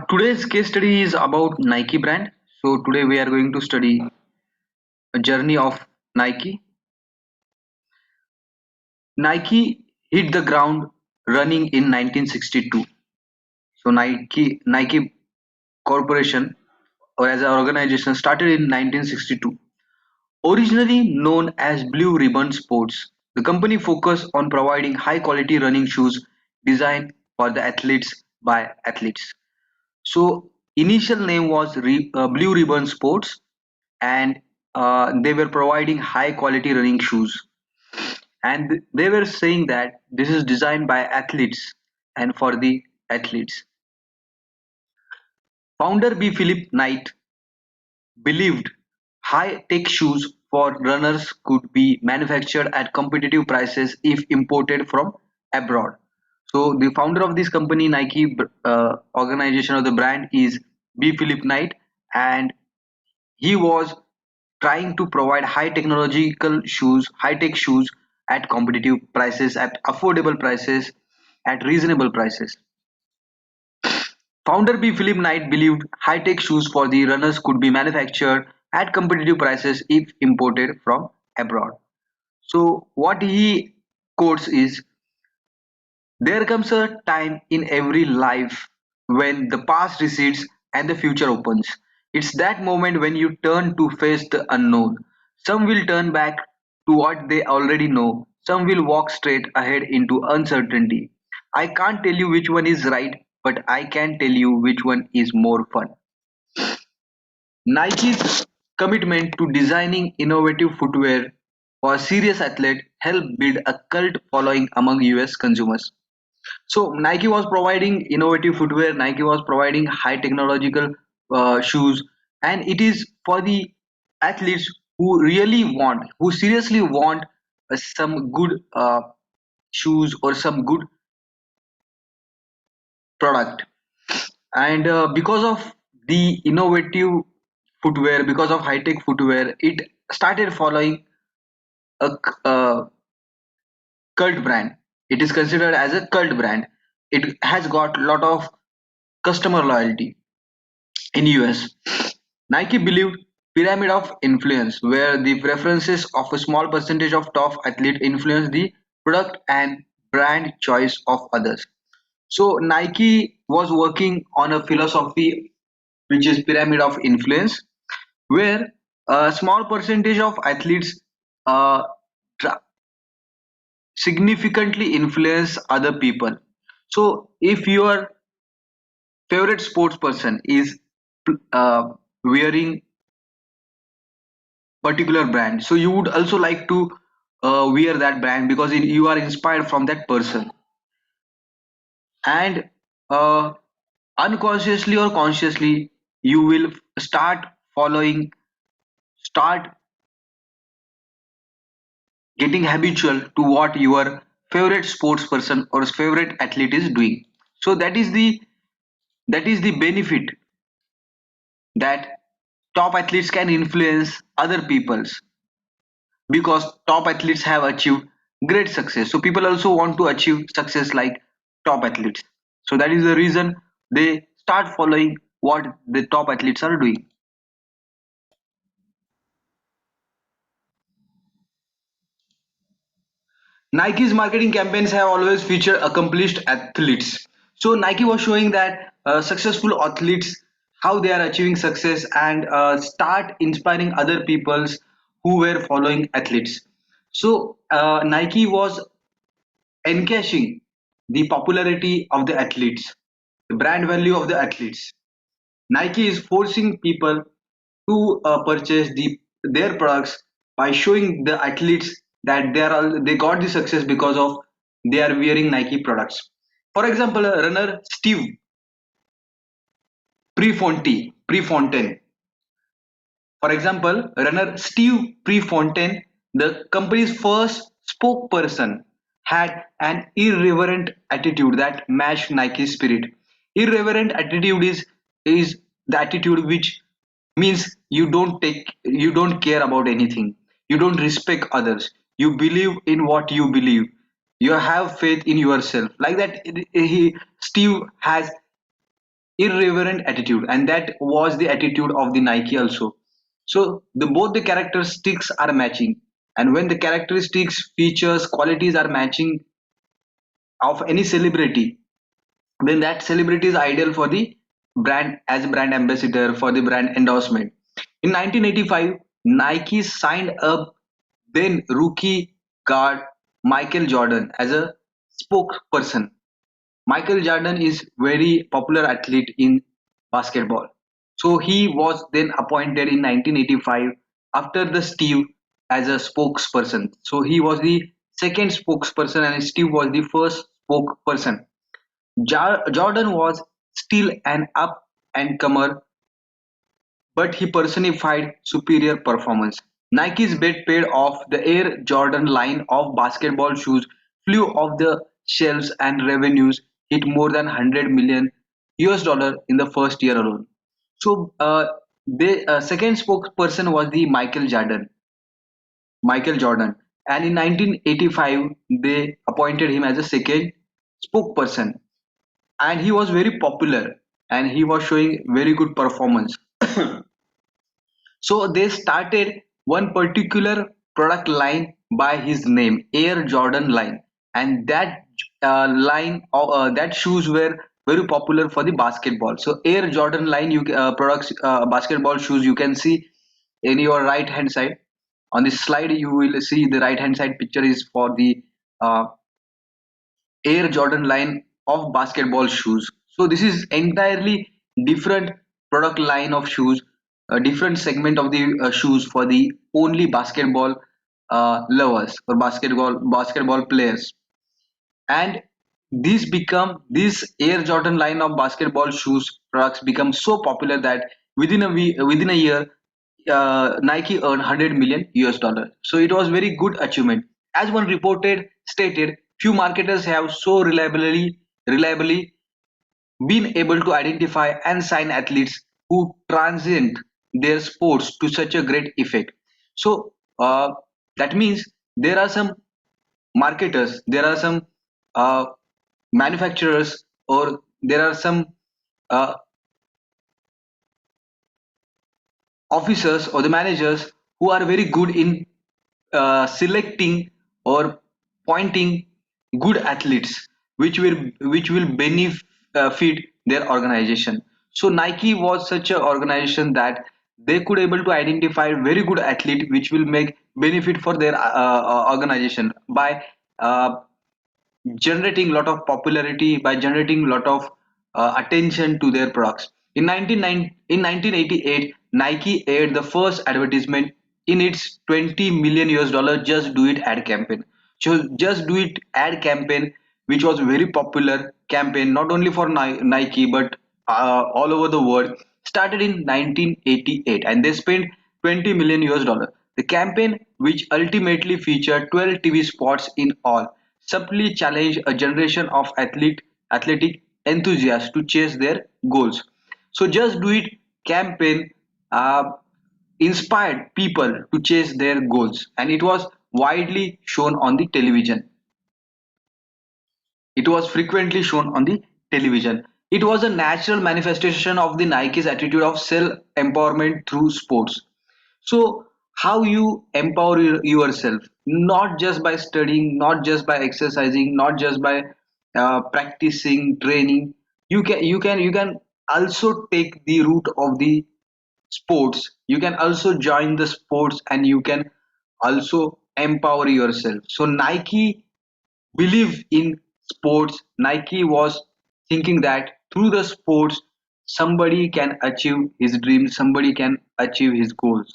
Today's case study is about Nike brand. So today we are going to study a journey of Nike. Nike hit the ground running in 1962. So Nike Corporation or as an organization started in 1962. Originally known as Blue Ribbon Sports, the company focused on providing high quality running shoes designed for the athletes by athletes. So initial name was Blue Ribbon Sports, and they were providing high quality running shoes, and they were saying that this is designed by athletes and for the athletes. Founder B. Philip Knight believed high-tech shoes for runners could be manufactured at competitive prices if imported from abroad. So the founder of this company, Nike organization of the brand, is B. Philip Knight, and he was trying to provide high tech shoes at competitive prices, at affordable prices, at reasonable prices. Founder B. Philip Knight believed high-tech shoes for the runners could be manufactured at competitive prices if imported from abroad. So what he quotes is, there comes a time in every life when the past recedes and the future opens. It's that moment when you turn to face the unknown. Some will turn back to what they already know. Some will walk straight ahead into uncertainty. I can't tell you which one is right, but I can tell you which one is more fun. Nike's commitment to designing innovative footwear for serious athletes helped build a cult following among US consumers. So Nike was providing innovative footwear, Nike was providing high technological shoes, and it is for the athletes who really want, who seriously want some good shoes or some good product. And because of the innovative footwear, because of high tech footwear, it started following a cult brand. It is considered as a cult brand. It has got a lot of customer loyalty in US. Nike believed pyramid of influence, where the preferences of a small percentage of top athletes influence the product and brand choice of others. So Nike was working on a philosophy which is pyramid of influence, where a small percentage of athletes uh, tra- significantly influence other people. So if your favorite sports person is wearing particular brand, so you would also like to wear that brand because you are inspired from that person, and uh, unconsciously or consciously you will start getting habitual to what your favorite sports person or favorite athlete is doing. So that is the benefit that top athletes can influence other people's, because top athletes have achieved great success, so people also want to achieve success like top athletes. So that is the reason they start following what the top athletes are doing. Nike's marketing campaigns have always featured accomplished athletes. So Nike was showing that successful athletes, how they are achieving success, and start inspiring other peoples who were following athletes. So Nike was encashing the popularity of the athletes, the brand value of the athletes. Nike is forcing people to purchase their products by showing the athletes that they got the success because of they are wearing Nike products. For example, runner Steve Prefontaine. For example, runner Steve Prefontaine, the company's first spokesperson, had an irreverent attitude that matched Nike's spirit. Irreverent attitude is the attitude which means you don't care about anything. You don't respect others. You believe in what you believe. You have faith in yourself. Like that, he Steve has irreverent attitude, and that was the attitude of the Nike also. So the both the characteristics are matching, and when the characteristics, features, qualities are matching of any celebrity, then that celebrity is ideal for the brand as a brand ambassador for the brand endorsement. In 1985, Nike signed up then rookie guard Michael Jordan as a spokesperson. Michael Jordan is very popular athlete in basketball. So he was then appointed in 1985 after the Steve as a spokesperson. So he was the second spokesperson and Steve was the first spokesperson. Jordan was still an up and comer, but he personified superior performance. Nike's bet paid off. The Air Jordan line of basketball shoes flew off the shelves and revenues hit more than 100 million US dollar in the first year alone. So the second spokesperson was the Michael Jordan, and in 1985 they appointed him as a second spokesperson, and he was very popular and he was showing very good performance. So they started one particular product line by his name, Air Jordan line, and that that shoes were very popular for the basketball. So Air Jordan line, you products, basketball shoes, you can see in your right hand side. On this slide, you will see the right hand side picture is for the uh, Air Jordan line of basketball shoes. So this is entirely different product line of shoes, a different segment of the shoes for the only basketball lovers or basketball players. And these Air Jordan line of basketball shoes products become so popular that within a year, Nike earned 100 million US dollar. So it was very good achievement. As one reported stated, few marketers have so reliably been able to identify and sign athletes who transcend their sports to such a great effect. So that means there are some marketers, there are some uh, manufacturers, or there are some uh, officers or the managers who are very good in selecting or pointing good athletes which will benefit their organization. So Nike was such an organization that they could able to identify very good athlete which will make benefit for their organization by uh, generating a lot of popularity, by generating a lot of attention to their products. In 1988, Nike aired the first advertisement in its 20 million US dollar Just Do It ad campaign. So Just Do It ad campaign, which was very popular campaign not only for Nike but all over the world, started in 1988 and they spent 20 million US dollar. The campaign, which ultimately featured 12 TV spots in all, subtly challenged a generation of athletic enthusiasts to chase their goals. So Just Do It campaign uh, inspired people to chase their goals, and it was widely shown on the television. It was frequently shown on the television. It was a natural manifestation of the Nike's attitude of self-empowerment through sports. So, how you empower yourself, not just by studying, not just by exercising, not just by practicing, training. You can also take the route of the sports. You can also join the sports, and you can also empower yourself. So Nike believe in sports. Nike was thinking that through the sports, somebody can achieve his dreams, somebody can achieve his goals.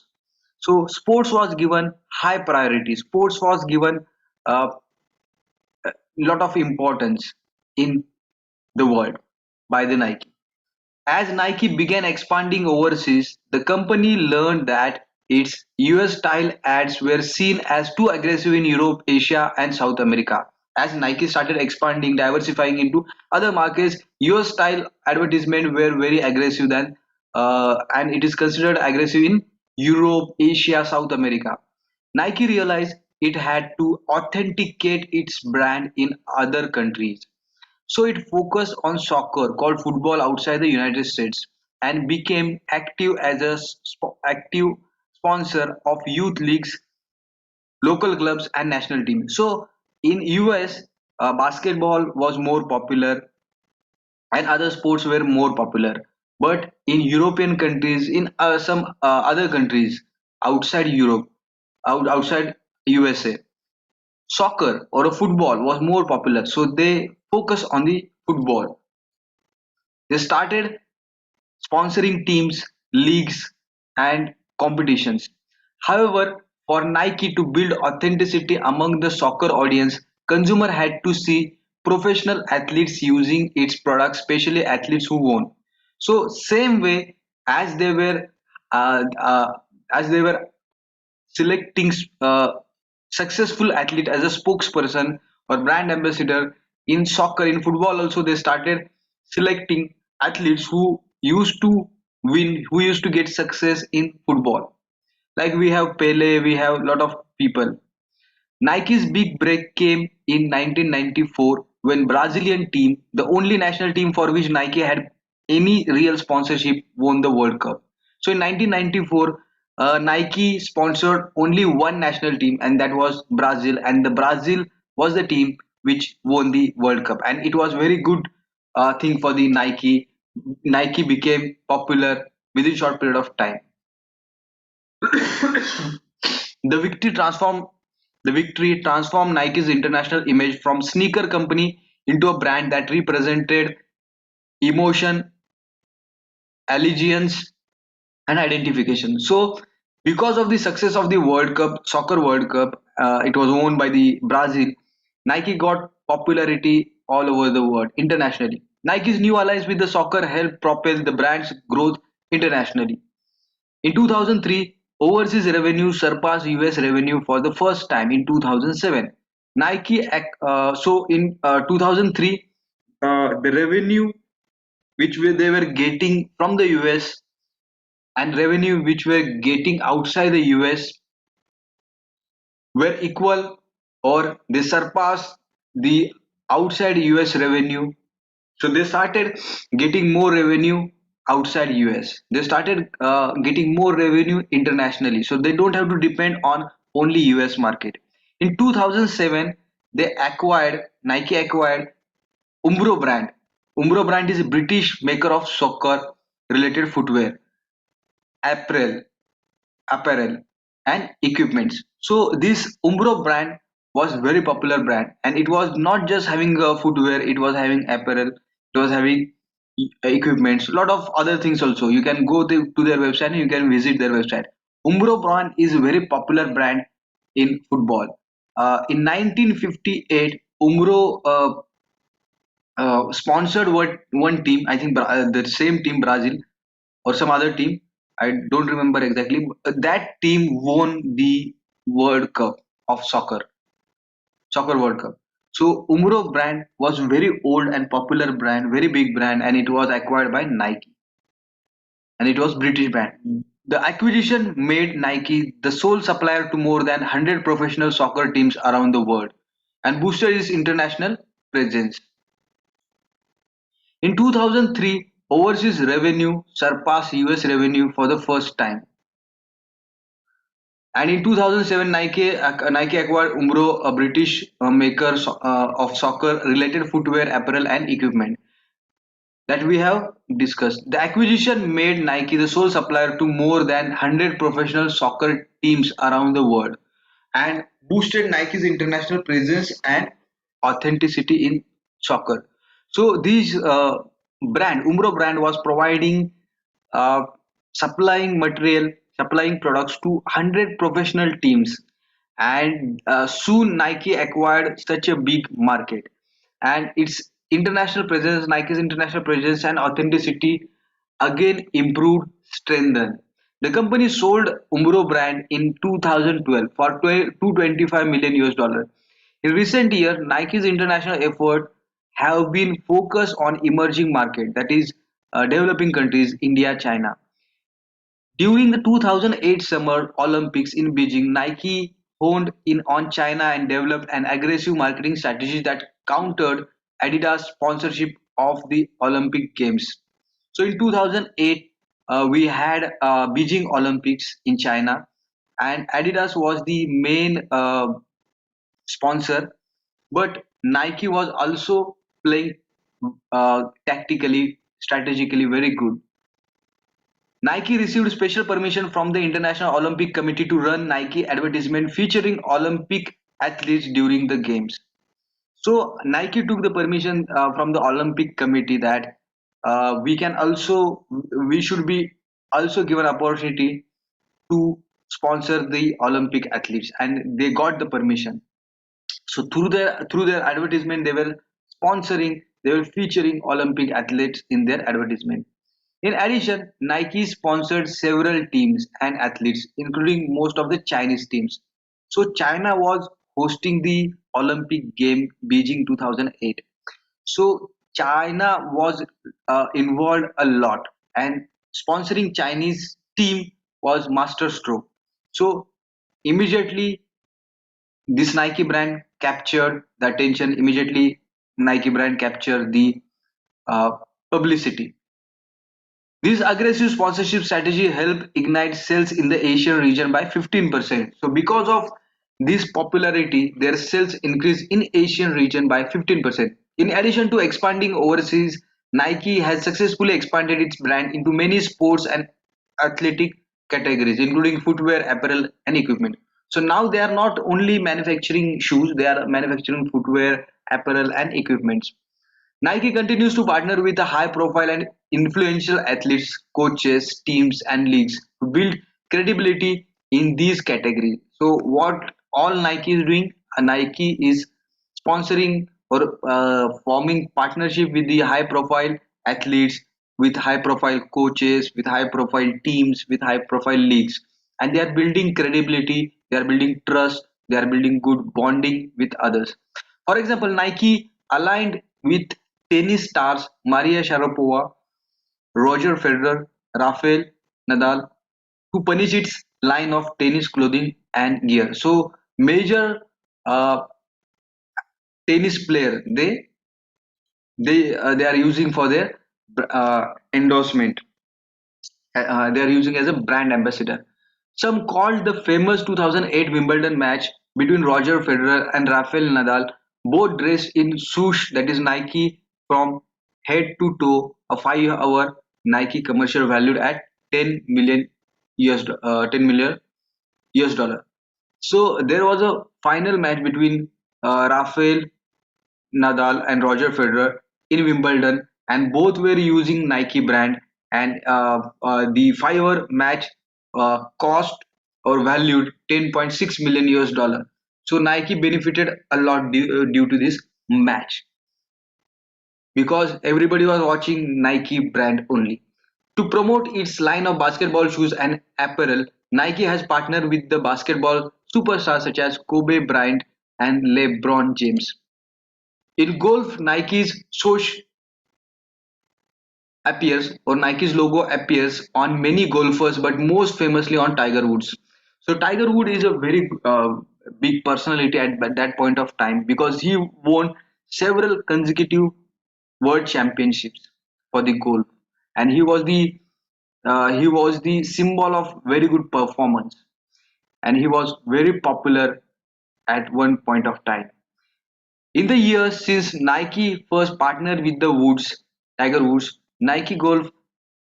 So, sports was given high priority, sports was given a lot of importance in the world by the Nike. As Nike began expanding overseas, the company learned that its US style ads were seen as too aggressive in Europe, Asia, and South America. As Nike started expanding, diversifying into other markets, US style advertisements were very aggressive than, and it is considered aggressive in Europe, Asia, South America. Nike realized it had to authenticate its brand in other countries. So it focused on soccer, called football outside the United States, and became active as a active sponsor of youth leagues, local clubs, and national teams. So in US, basketball was more popular and other sports were more popular. But in European countries, in some other countries outside Europe, outside USA, soccer or a football was more popular. So they focus on the football. They started sponsoring teams, leagues, and competitions. However, for Nike to build authenticity among the soccer audience, consumer had to see professional athletes using its products, especially athletes who won. So, same way as they were uh, uh, as they were selecting successful athlete as a spokesperson or brand ambassador in soccer, in football also they started selecting athletes who used to win, who used to get success in football. Like we have Pele, we have a lot of people. Nike's big break came in 1994 when Brazilian team, the only national team for which Nike had any real sponsorship, won the World Cup. So in 1994, Nike sponsored only one national team, and that was Brazil. And the Brazil was the team which won the World Cup, and it was very good thing for the Nike. Nike became popular within short period of time. The victory transformed the victory transformed Nike's international image from sneaker company into a brand that represented emotion, allegiance, and identification. So, because of the success of the World Cup, Soccer World Cup, it was owned by the Brazil. Nike got popularity all over the world internationally. Nike's new alliance with the soccer helped propel the brand's growth internationally. In 2003, overseas revenue surpassed US revenue for the first time in 2007. So in 2003, the revenue they were getting from the US and revenue which were getting outside the US were equal, or they surpassed the outside US revenue. So they started getting more revenue outside US. They started getting more revenue internationally. So they don't have to depend on only US market. In 2007, Nike acquired Umbro brand. Umbro brand is a British maker of soccer related footwear, apparel, apparel and equipments. So this Umbro brand was very popular brand, and it was not just having footwear, it was having apparel, it was having equipments, a lot of other things also. You can go to their website and you can visit their website. Umbro brand is a very popular brand in football. In 1958, Umbro sponsored one team, I think the same team, Brazil or some other team. I don't remember exactly. But that team won the World Cup of soccer World Cup. So Umbro brand was very old and popular brand, very big brand, and it was acquired by Nike, and it was British brand. The acquisition made Nike the sole supplier to more than 100 professional soccer teams around the world and boosted its international presence. In 2003, overseas revenue surpassed US revenue for the first time. And in 2007, Nike acquired Umbro, a British maker of soccer-related footwear, apparel, and equipment that we have discussed. The acquisition made Nike the sole supplier to more than 100 professional soccer teams around the world and boosted Nike's international presence and authenticity in soccer. So these Umbro brand was providing uh, supplying material, supplying products to 100 professional teams, and soon Nike acquired such a big market, and its international presence, Nike's international presence and authenticity again improved, strengthened. The company sold Umbro brand in 2012 for 225 million US dollar. In recent years, Nike's international effort have been focused on emerging market, that is developing countries, India, China. During the 2008 Summer Olympics in Beijing, Nike honed in on China and developed an aggressive marketing strategy that countered Adidas sponsorship of the Olympic Games. So in 2008, we had Beijing Olympics in China, and Adidas was the main sponsor, but Nike was also playing tactically, strategically very good. Nike received special permission from the International Olympic Committee to run Nike advertisement featuring Olympic athletes during the games. So Nike took the permission from the Olympic Committee that we should be also given opportunity to sponsor the Olympic athletes, and they got the permission. So through their advertisement, they were featuring Olympic athletes in their advertisement. In addition, Nike sponsored several teams and athletes, including most of the Chinese teams. So China was hosting the Olympic game Beijing 2008. So China was involved a lot, and sponsoring Chinese team was masterstroke. So immediately this Nike brand captured the attention. Immediately Nike brand captured the uh, publicity. This aggressive sponsorship strategy helped ignite sales in the Asian region by 15%. So because of this popularity, their sales increased in Asian region by 15%. In addition to expanding overseas, Nike has successfully expanded its brand into many sports and athletic categories, including footwear, apparel, and equipment. So now they are not only manufacturing shoes, they are manufacturing footwear, apparel, and equipment. Nike continues to partner with the high profile and influential athletes, coaches, teams, and leagues to build credibility in these categories. So, what all Nike is doing, Nike is sponsoring or forming partnership with the high profile athletes, with high profile coaches, with high profile teams, with high profile leagues, and they are building credibility, they are building trust, they are building good bonding with others. For example, Nike aligned with tennis stars Maria Sharapova, Roger Federer, Rafael Nadal to punish its line of tennis clothing and gear. So major uh, tennis player they are using for their endorsement. They are using as a brand ambassador. Some called the famous 2008 Wimbledon match between Roger Federer and Rafael Nadal, both dressed in swoosh that is Nike from head to toe, a 5-hour Nike commercial valued at 10 million $10 million US dollar. So there was a final match between Rafael Nadal and Roger Federer in Wimbledon, and both were using Nike brand. And the 5-hour match cost or valued 10.6 million US dollar. So Nike benefited a lot due to this match because everybody was watching Nike brand only. To promote its line of basketball shoes and apparel, Nike has partnered with the basketball superstars such as Kobe Bryant and LeBron James. In golf, Nike's logo appears on many golfers, but most famously on Tiger Woods. So Tiger Woods is a very big personality at that point of time because he won several consecutive world championships for the golf, and he was the symbol of very good performance, and he was very popular at one point of time. In the years since Nike first partnered with Tiger Woods, Nike Golf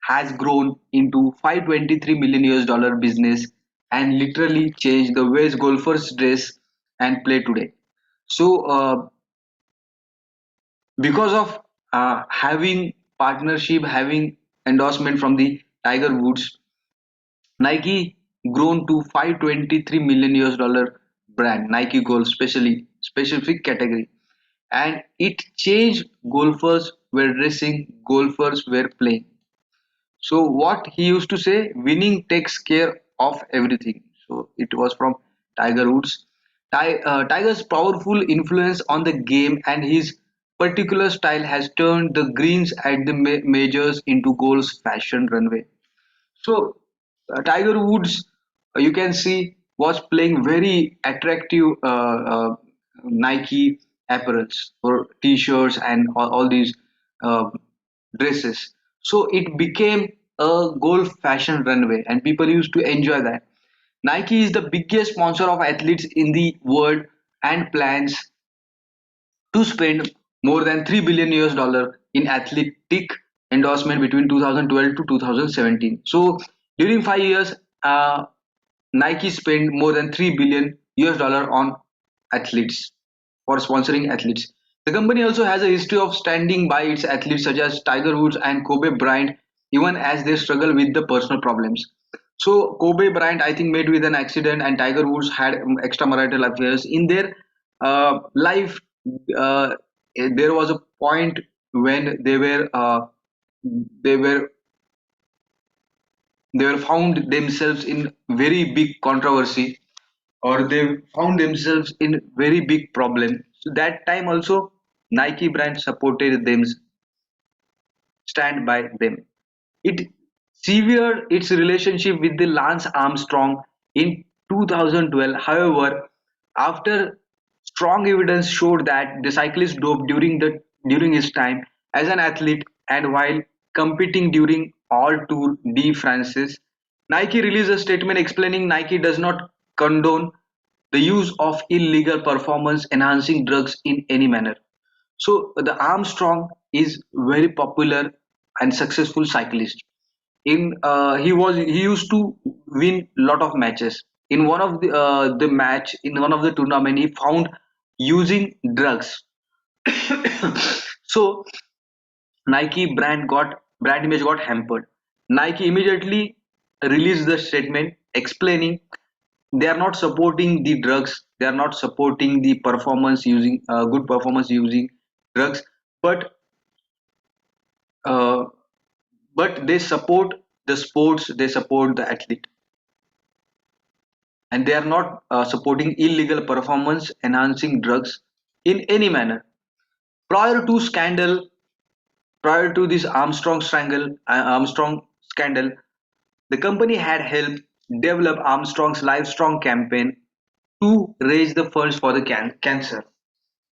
has grown into 523 million US dollar business and literally changed the way golfers dress and play today. So, because of having partnership, having endorsement from the Tiger Woods, Nike grown to 523 million US dollar brand, Nike Golf specific category, and it changed golfers were dressing, golfers were playing. So what he used to say, winning takes care of everything. So it was from Tiger Woods. Tiger's powerful influence on the game and his particular style has turned the greens at the majors into golf's fashion runway. So Tiger Woods, you can see. was playing very attractive Nike apparels or t-shirts and all these uh, dresses. So it became a golf fashion runway, and people used to enjoy that. Nike is the biggest sponsor of athletes in the world and plans to spend more than 3 billion US dollar in athletic endorsement between 2012 to 2017. So during 5 years, Nike spent more than 3 billion US dollar on athletes for sponsoring athletes. The company also has a history of standing by its athletes such as Tiger Woods and Kobe Bryant, even as they struggle with the personal problems. So Kobe Bryant, I think, met with an accident, and Tiger Woods had extramarital affairs in their life. Uh, there was a point when they were they were found themselves in very big controversy, or they found themselves in very big problem. So that time also Nike brand supported them, stand by them. It severed its relationship with the Lance Armstrong in 2012. However, after strong evidence showed that the cyclist doped during his time as an athlete and while competing during all Tour de France, Nike released a statement explaining Nike does not condone the use of illegal performance enhancing drugs in any manner. So the Armstrong is very popular and successful cyclist. He used to win lot of matches. In one of the match in one of the tournament, he found using drugs. So Nike brand image got hampered. Nike immediately released the statement explaining they are not supporting the drugs, they are not supporting the performance using good performance using drugs, but uh, they support the sports, they support the athlete, and they are not supporting illegal performance enhancing drugs in any manner. Prior to scandal, prior to this Armstrong scandal, the company had helped develop Armstrong's Livestrong campaign to raise the funds for the cancer.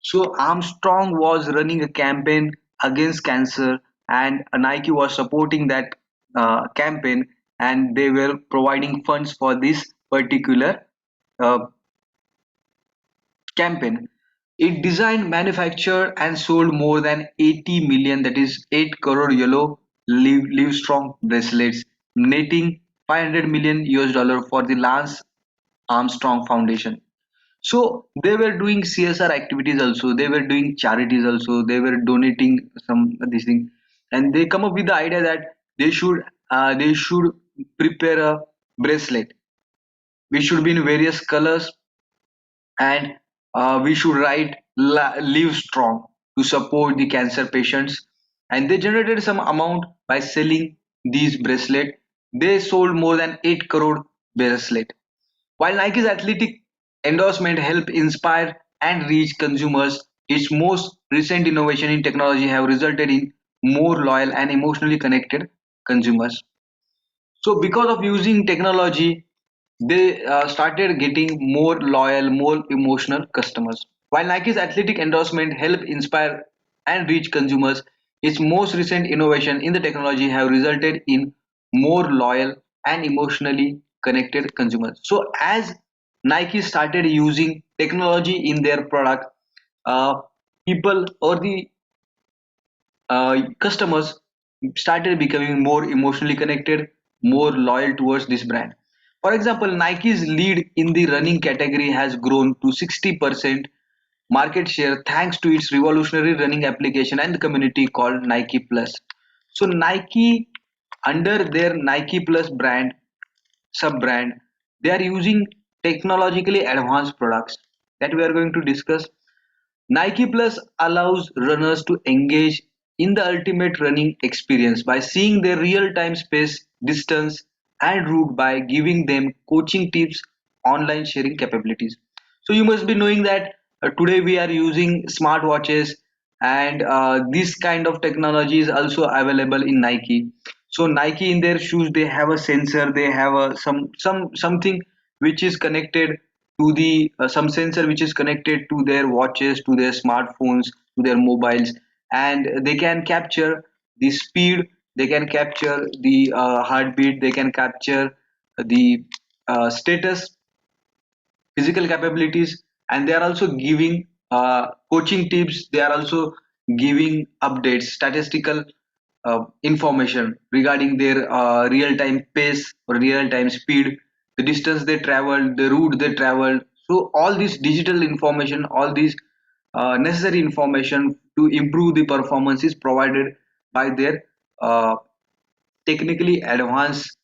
So Armstrong was running a campaign against cancer, and Nike was supporting that campaign, and they were providing funds for this particular uh, campaign. It designed, manufactured, and sold more than 80 million, that is 8 crore yellow Livestrong bracelets, netting 500 million US dollar for the Lance Armstrong Foundation. So they were doing CSR activities also. They were doing charities also. They were donating some these things, and they come up with the idea that they should prepare a bracelet which should be in various colors, and we should write "Live Strong" to support the cancer patients. And they generated some amount by selling these bracelet. They sold more than 8 crore bracelet. While Nike's athletic endorsement help inspire and reach consumers, its most recent innovation in technology have resulted in more loyal and emotionally connected consumers. So because of using technology, they started getting more loyal, more emotional customers. While Nike's athletic endorsement help inspire and reach consumers, its most recent innovation in the technology have resulted in more loyal and emotionally connected consumers. So as Nike started using technology in their product, uh, people or the customers started becoming more emotionally connected, more loyal towards this brand. For example, Nike's lead in the running category has grown to 60% market share thanks to its revolutionary running application and the community called Nike Plus. So Nike, under their Nike Plus brand, sub brand, they are using technologically advanced products that we are going to discuss. Nike Plus allows runners to engage in the ultimate running experience by seeing their real-time space, distance, and route by giving them coaching tips, online sharing capabilities. So you must be knowing that today we are using smartwatches, and this kind of technology is also available in Nike. So Nike in their shoes they have a sensor, they have a something which is connected to the some sensor which is connected to their watches, to their smartphones, to their mobiles, and they can capture the speed, they can capture the heartbeat, they can capture the status, physical capabilities, and they are also giving coaching tips, they are also giving updates, statistical information regarding their real-time pace or real-time speed, the distance they traveled, the route they traveled. So all this digital information, all these necessary information to improve the performance is provided by their uh, technically advanced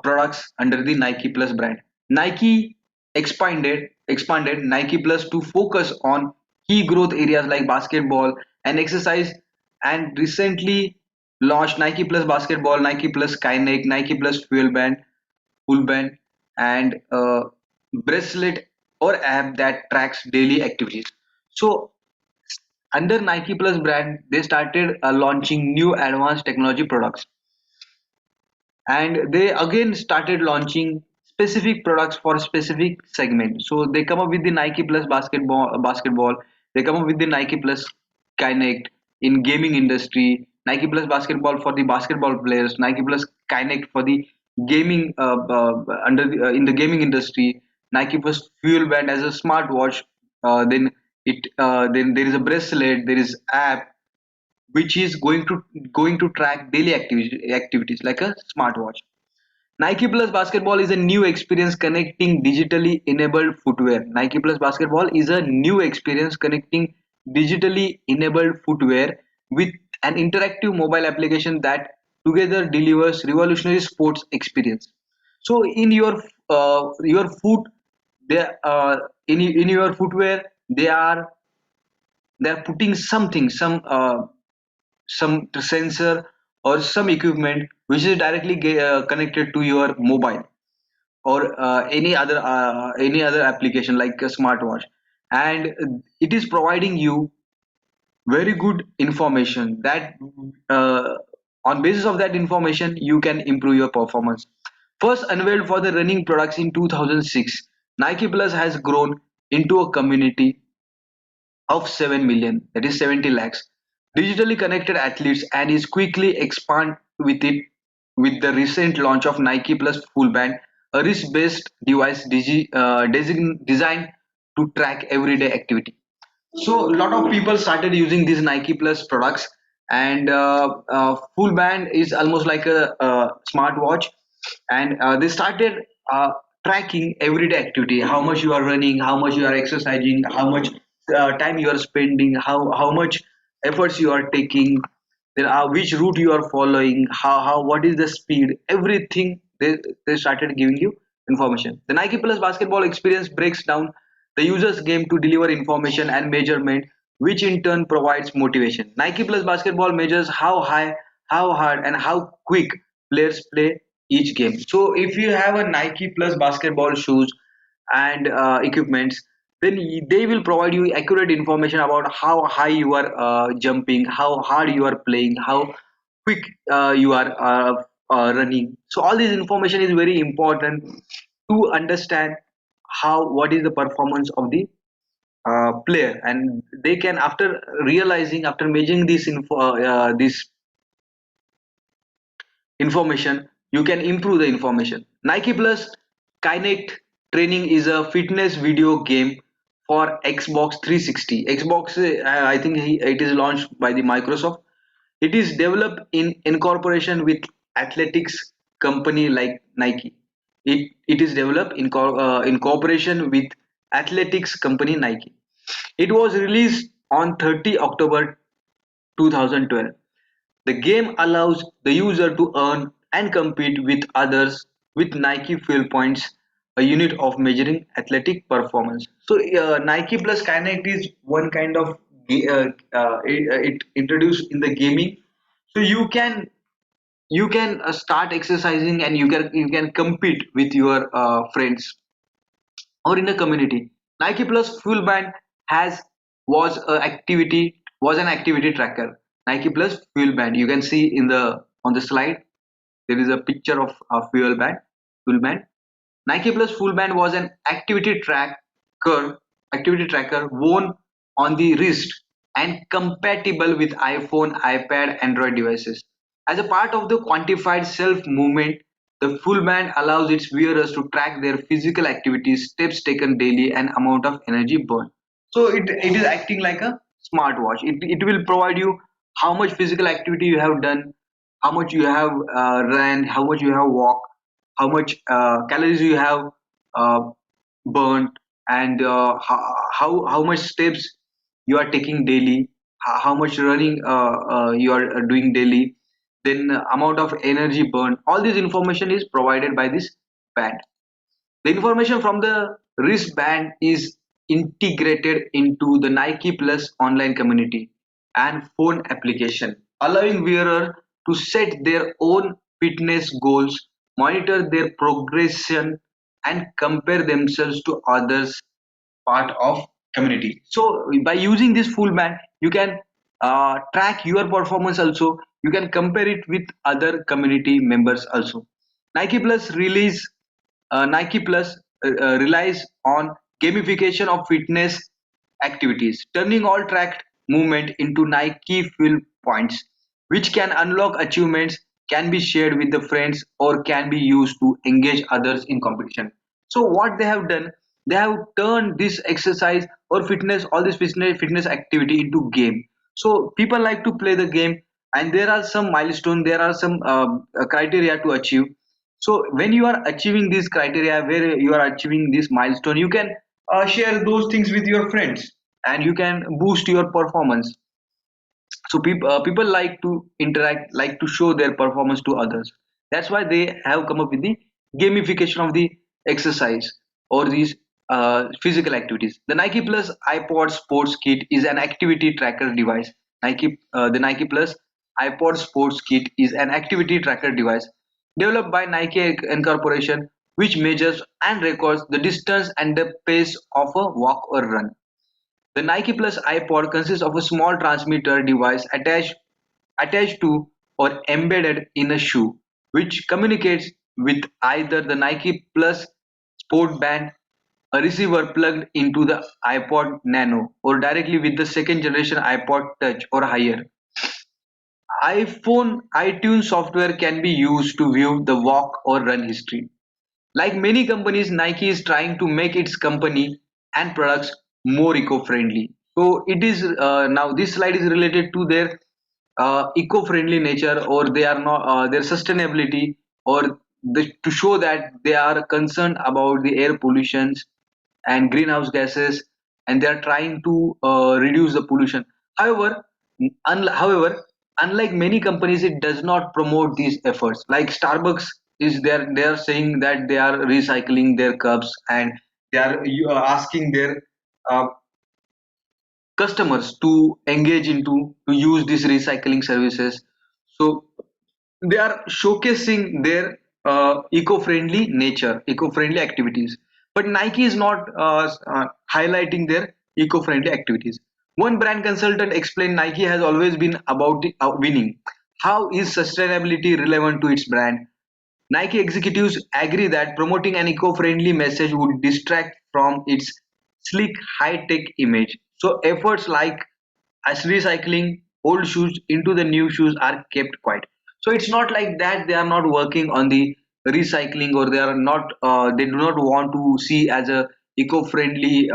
products under the Nike Plus brand. Nike expanded Nike Plus to focus on key growth areas like basketball and exercise, and recently launched Nike Plus Basketball, Nike Plus Kinect, Nike Plus Full Band, and bracelet or app that tracks daily activities. So under Nike Plus brand, they started launching new advanced technology products, and they again started launching specific products for specific segment. So they come up with the Nike Plus basketball, they come up with the Nike Plus Kinect in gaming industry, Nike Plus basketball for the basketball players, Nike Plus Kinect for the gaming in the gaming industry, Nike Plus Fuel Band as a smartwatch. Then there is a bracelet, there is app which is going to track daily activities like a smartwatch. Nike Plus Basketball is a new experience connecting digitally enabled footwear. Nike Plus Basketball is a new experience connecting digitally enabled footwear with an interactive mobile application that together delivers revolutionary sports experience. So in your foot, they in your footwear, they are putting something, some sensor or some equipment which is directly connected to your mobile or any other application like a smartwatch, and it is providing you very good information that on basis of that information you can improve your performance. First unveiled for the running products in 2006, Nike Plus has grown into a community of 7 million, that is 70 lakhs, digitally connected athletes, and is quickly expand with it with the recent launch of Nike Plus Full Band, a wrist-based device designed to track everyday activity. So a lot of people started using these Nike Plus products, and Full Band is almost like a smartwatch, and they started tracking everyday activity, how much you are running, how much you are exercising, how much time you are spending, how much efforts you are taking, then which route you are following, how what is the speed, everything they started giving you information. The Nike Plus basketball experience breaks down the user's game to deliver information and measurement, which in turn provides motivation. Nike Plus basketball measures how high, how hard, and how quick players play each game. So if you have a Nike Plus basketball shoes and equipments, then they will provide you accurate information about how high you are jumping, how hard you are playing, how quick you are running. So all this information is very important to understand how what is the performance of the player, and they can, after realizing, after measuring this information, you can improve the information. Nike Plus Kinect Training is a fitness video game for Xbox 360. Xbox, I think it is launched by the Microsoft. It is developed in cooperation with athletics company like Nike. It is developed in cooperation with athletics company Nike. It was released on 30 October 2012. The game allows the user to earn and compete with others with Nike Fuel Points, a unit of measuring athletic performance. So Nike Plus Kinect is one kind of it introduced in the gaming. So you can start exercising, and you can compete with your friends or in a community. Nike Plus Fuel Band has was an activity tracker. Nike Plus Fuel Band. You can see in the on the slide there is a picture of a fuel band. Nike Plus Full Band was an activity tracker worn on the wrist and compatible with iPhone, iPad, Android devices. As a part of the quantified self movement, the full band allows its wearers to track their physical activities, steps taken daily, and amount of energy burned. So it is acting like a smartwatch. It will provide you how much physical activity you have done, how much you have ran, how much you have walked, how much calories you have uh, burnt, and how much steps you are taking daily, how much running you are doing daily, then amount of energy burned. All this information is provided by this band. The information from the wristband is integrated into the Nike Plus online community and phone application, allowing wearers to set their own fitness goals, monitor their progression, and compare themselves to others part of community. So by using this full band, you can track your performance also. You can compare it with other community members also. Nike Plus release Nike Plus relies on gamification of fitness activities, turning all tracked movement into Nike Fuel points, which can unlock achievements, can be shared with the friends, or can be used to engage others in competition. So what they have done, they have turned this exercise or fitness, all this fitness activity into game. So people like to play the game, and there are some milestones, there are some criteria to achieve. So when you are achieving this criteria, where you are achieving this milestone, you can share those things with your friends, and you can boost your performance. So people like to interact, like to show their performance to others. That's why they have come up with the gamification of the exercise or these physical activities. The Nike Plus iPod Sports Kit is an activity tracker device. The Nike Plus iPod Sports Kit is an activity tracker device developed by Nike Incorporation, which measures and records the distance and the pace of a walk or run. The Nike Plus iPod consists of a small transmitter device attached to or embedded in a shoe, which communicates with either the Nike Plus Sport Band, a receiver plugged into the iPod Nano, or directly with the second generation iPod Touch or higher. iPhone iTunes software can be used to view the walk or run history. Like many companies, Nike is trying to make its company and products more eco-friendly. So it is now this slide is related to their eco-friendly nature, or they are not their sustainability, or to show that they are concerned about the air pollutions and greenhouse gases, and they are trying to reduce the pollution. However, however, unlike many companies, it does not promote these efforts. Like Starbucks is there, they are saying that they are recycling their cups, and they are asking their uh, customers to engage into to use these recycling services. So they are showcasing their eco-friendly nature, eco-friendly activities. But Nike is not highlighting their eco-friendly activities. One brand consultant explained Nike has always been about winning. How is sustainability relevant to its brand? Nike executives agree that promoting an eco-friendly message would distract from its sleek high-tech image. So efforts like as recycling old shoes into the new shoes are kept quiet. So it's not like that they are not working on the recycling, or they are not they do not want to see as a eco-friendly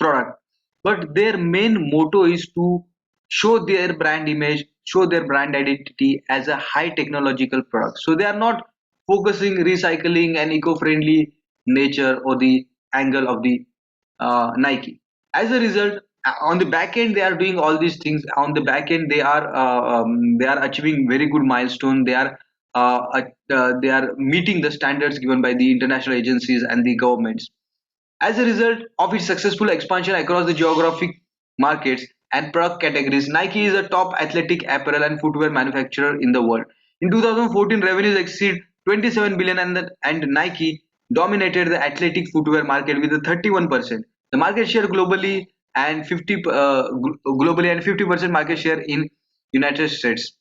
product, but their main motto is to show their brand image, show their brand identity as a high technological product. So they are not focusing recycling and eco-friendly nature or the angle of the Nike. As a result, on the back end, they are doing all these things. On the back end, they are achieving very good milestone. They are meeting the standards given by the international agencies and the governments. As a result of its successful expansion across the geographic markets and product categories, Nike is a top athletic apparel and footwear manufacturer in the world. In 2014, revenues exceed 27 billion, and Nike dominated the athletic footwear market with a 31%. The market share globally and 50% market share in United States.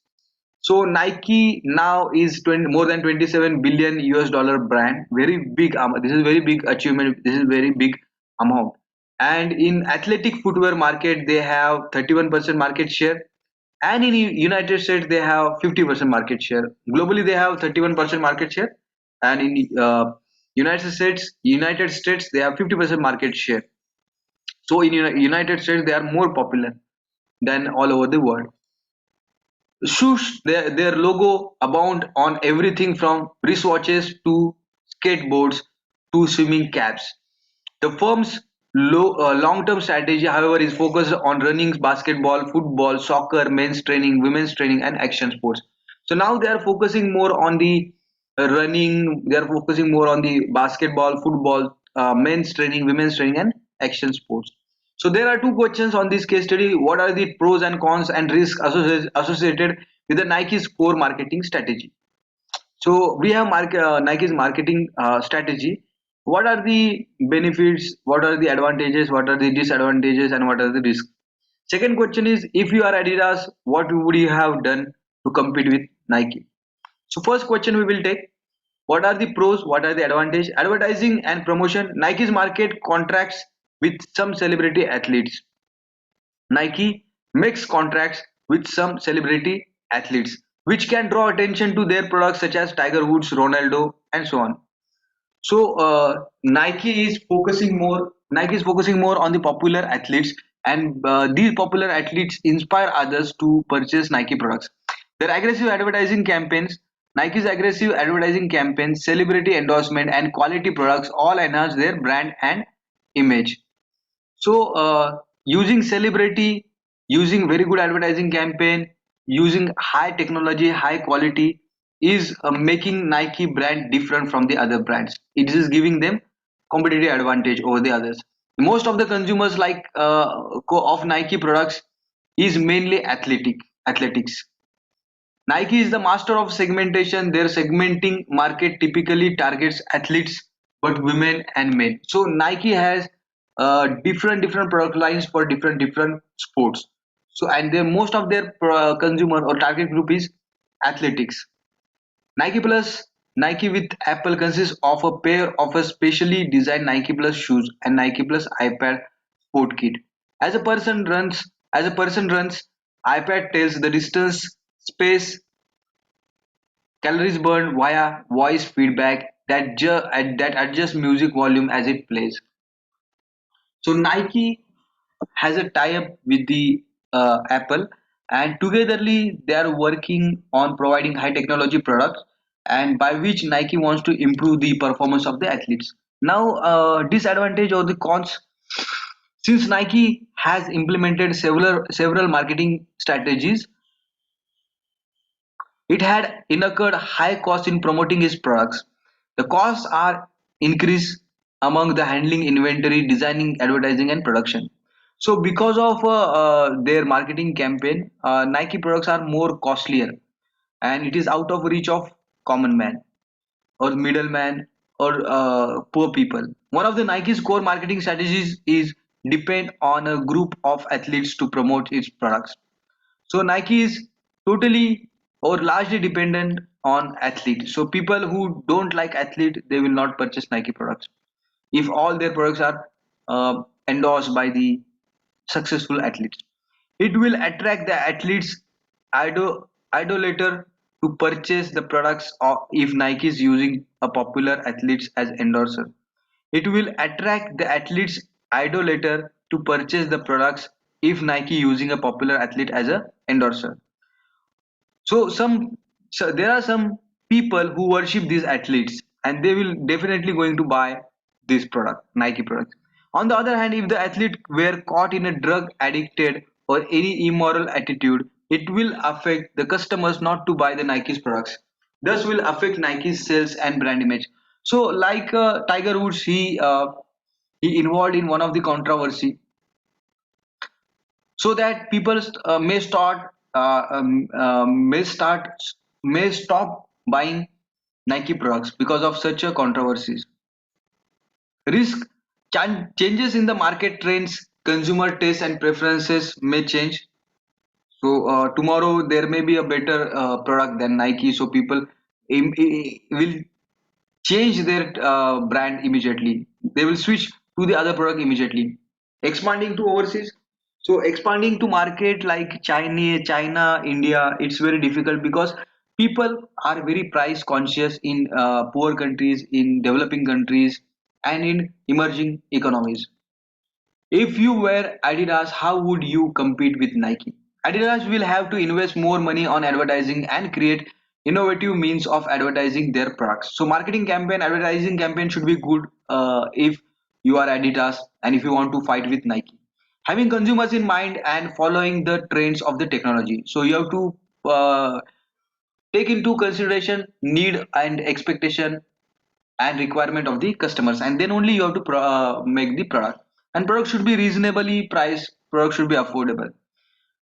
So Nike now is 20, more than 27 billion US dollar brand. Very big. This is very big achievement. This is very big amount. And in athletic footwear market, they have 31% market share. And in United States, they have 50% market share. Globally, they have 31% market share. And in United States, they have 50% market share. So in United States, they are more popular than all over the world. Swoosh, their logo abound on everything from wristwatches to skateboards to swimming caps. The firm's long-term strategy, however, is focused on running, basketball, football, soccer, men's training, women's training, and action sports. So now they are focusing more on the running. They are focusing more on the basketball, football, men's training, women's training, and action sports. So there are two questions on this case study. What are the pros and cons and risks associated with the Nike's core marketing strategy? So we have Nike's marketing strategy. What are the benefits? What are the advantages? What are the disadvantages? And what are the risks? Second question is, if you are Adidas, what would you have done to compete with Nike? So first question we will take. What are the pros? What are the advantages? Advertising and promotion. Nike's market contracts with some celebrity athletes. Nike makes contracts with some celebrity athletes, which can draw attention to their products such as Tiger Woods, Ronaldo, and so on. So Nike is focusing more on the popular athletes, and these popular athletes inspire others to purchase Nike products. Their aggressive advertising campaigns, Nike's aggressive advertising campaigns, celebrity endorsement, and quality products all enhance their brand and image. So, using celebrity, using very good advertising campaign, using high technology, high quality is making Nike brand different from the other brands. It is giving them competitive advantage over the others. Most of the consumers like of Nike products is mainly athletics. Nike is the master of segmentation. Their segmenting market typically targets athletes, but women and men. So Nike has different product lines for different sports. So and their most of their consumer or target group is athletics. Nike Plus, Nike with Apple consists of a pair of a specially designed Nike Plus shoes and Nike Plus iPad Sport Kit. As a person runs, iPad tells the distance, space, calories burned via voice feedback that adjusts music volume as it plays. So Nike has a tie-up with the Apple, and togetherly they are working on providing high technology products, and by which Nike wants to improve the performance of the athletes. Now, disadvantage or the cons, since Nike has implemented several marketing strategies, it had incurred high costs in promoting its products. The costs are increased among the handling inventory, designing, advertising, and production. So, because of their marketing campaign, Nike products are more costlier, and it is out of reach of common man or middleman or poor people. One of the Nike's core marketing strategies is depend on a group of athletes to promote its products. So Nike is totally or largely dependent on athletes. So people who don't like athlete, they will not purchase Nike products. If all their products are endorsed by the successful athletes, it will attract the athletes idolater to purchase the products if Nike is using a popular athletes as endorser. It will attract the athletes idolater to purchase the products if Nike using a popular athlete as a endorser. So there are some people who worship these athletes and they will definitely going to buy this product, Nike product. On the other hand, if the athlete were caught in a drug addicted or any immoral attitude, it will affect the customers not to buy the Nike's products. Thus will affect Nike's sales and brand image. So like Tiger Woods, he involved in one of the controversy so that people may stop buying Nike products because of such a controversies. Risk changes in the market trends, consumer tastes and preferences may change. So tomorrow there may be a better product than Nike, so people will change their brand immediately. They will switch to the other product immediately. Expanding to overseas. So expanding to market like China, India, it's very difficult because people are very price conscious in poor countries, in developing countries, and in emerging economies. If you were Adidas, how would you compete with Nike? Adidas will have to invest more money on advertising and create innovative means of advertising their products. So marketing campaign, advertising campaign should be good if you are Adidas and if you want to fight with Nike. Having consumers in mind and following the trends of the technology. So you have to take into consideration need and expectation and requirement of the customers, and then only you have to make the product, and product should be reasonably priced, product should be affordable,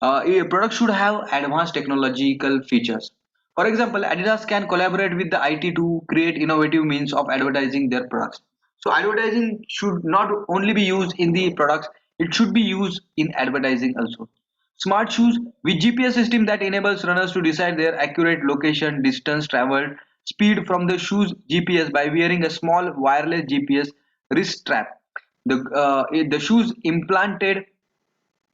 a product should have advanced technological features. For example, Adidas can collaborate with the IT to create innovative means of advertising their products. So advertising should not only be used in the products, it should be used in advertising also. Smart shoes with GPS system that enables runners to decide their accurate location, distance traveled, speed from the shoe's GPS by wearing a small wireless GPS wrist strap. The shoes implanted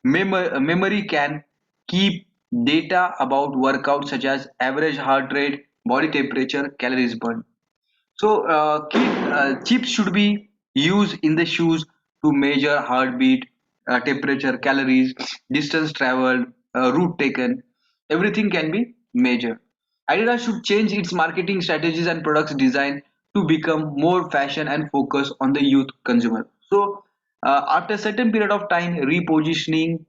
memory can keep data about workouts such as average heart rate, body temperature, calories burned. So, chips should be used in the shoes to measure heartbeat, temperature, calories, distance traveled, route taken. Everything can be measured. Adidas should change its marketing strategies and products design to become more fashion and focus on the youth consumer. So, after a certain period of time, repositioning,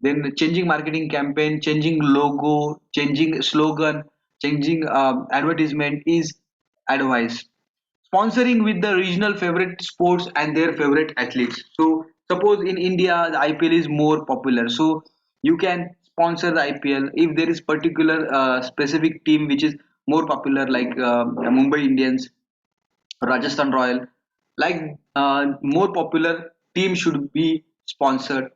then changing marketing campaign, changing logo, changing slogan, changing advertisement is advised. Sponsoring with the regional favorite sports and their favorite athletes. So suppose in India the IPL is more popular, so you can sponsor the IPL if there is particular specific team which is more popular, like Mumbai Indians, Rajasthan Royal, like more popular team should be sponsored.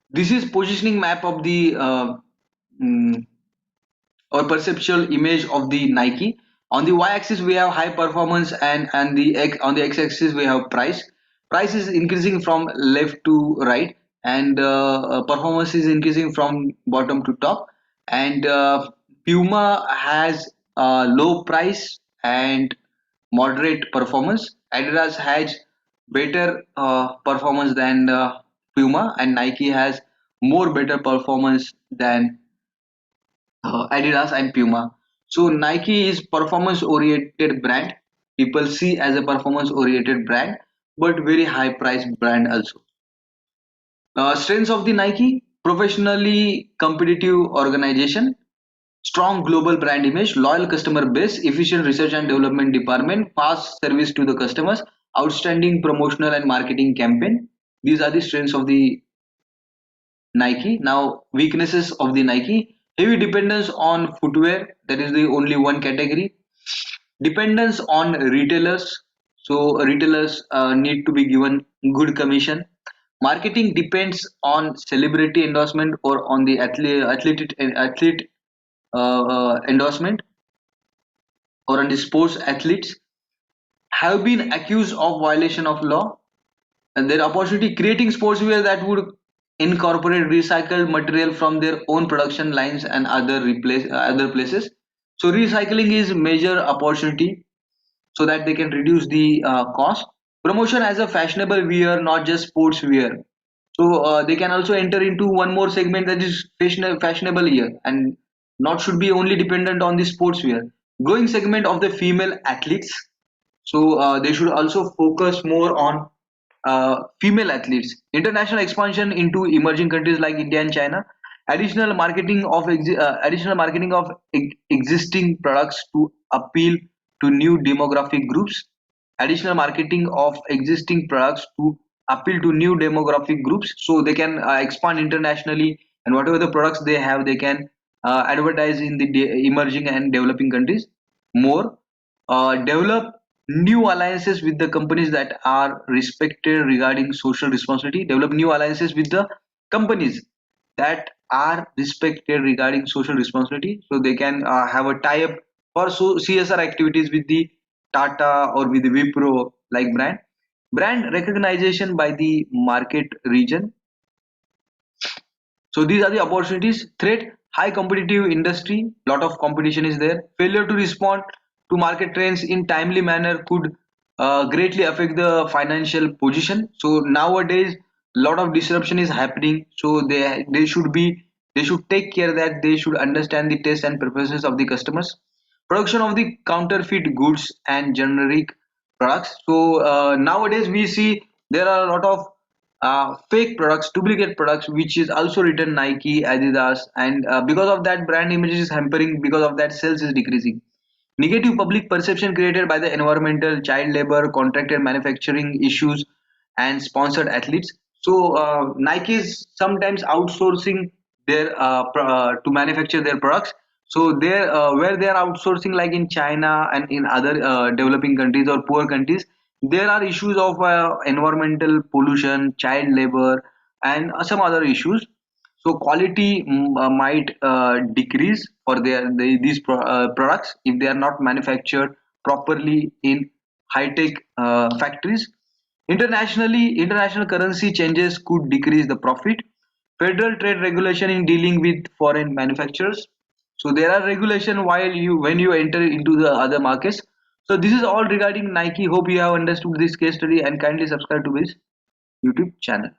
This is positioning map of the mm, or perceptual image of the Nike. On the y-axis we have high performance, and on the x-axis we have price. Price is increasing from left to right, and performance is increasing from bottom to top. And Puma has low price and moderate performance. Adidas has better performance than Puma, and Nike has more better performance than Adidas and Puma. So Nike is performance oriented brand. People see as a performance oriented brand, but very high price brand also. Strengths of the Nike: professionally competitive organization, strong global brand image, loyal customer base, efficient research and development department, fast service to the customers, outstanding promotional and marketing campaign. These are the strengths of the Nike. Now, weaknesses of the Nike: heavy dependence on footwear, that is the only one category. Dependence on retailers, so retailers need to be given good commission. Marketing depends on celebrity endorsement or on the athlete endorsement or on the sports athletes. Have been accused of violation of law, and their opportunity creating sportswear that would incorporate recycled material from their own production lines and other places. So recycling is major opportunity so that they can reduce the cost. Promotion as a fashionable wear, not just sports wear. So they can also enter into one more segment, that is fashionable wear, and not should be only dependent on the sports wear. Growing segment of the female athletes, so they should also focus more on female athletes. International expansion into emerging countries like India and China. Additional marketing of existing products to appeal to new demographic groups. Additional marketing of existing products to appeal to new demographic groups, so they can expand internationally, and whatever the products they have, they can advertise in the emerging and developing countries more. Develop new alliances with the companies that are respected regarding social responsibility, develop new alliances with the companies that are respected regarding social responsibility, so they can have a tie-up for CSR activities with the Tata or with the Wipro like brand recognition by the market region. So these are the opportunities. Threat: high competitive industry, lot of competition is there. Failure to respond to market trends in timely manner could greatly affect the financial position. So nowadays, lot of disruption is happening. So they should take care that they should understand the taste and preferences of the customers. Production of the counterfeit goods and generic products. So nowadays we see there are a lot of fake products, duplicate products, which is also written Nike, Adidas, and because of that, brand image is hampering. Because of that, sales is decreasing. Negative public perception created by the environmental, child labor, contracted manufacturing issues, and sponsored athletes. So Nike is sometimes outsourcing their to manufacture their products. So there, where they are outsourcing, like in China and in other developing countries or poor countries, there are issues of environmental pollution, child labor, and some other issues. So quality might decrease for these products if they are not manufactured properly in high tech factories. Internationally, international currency changes could decrease the profit. Federal trade regulation in dealing with foreign manufacturers. So there are regulation while you when you enter into the other markets. So this is all regarding Nike. Hope you have understood this case study and kindly subscribe to this YouTube channel.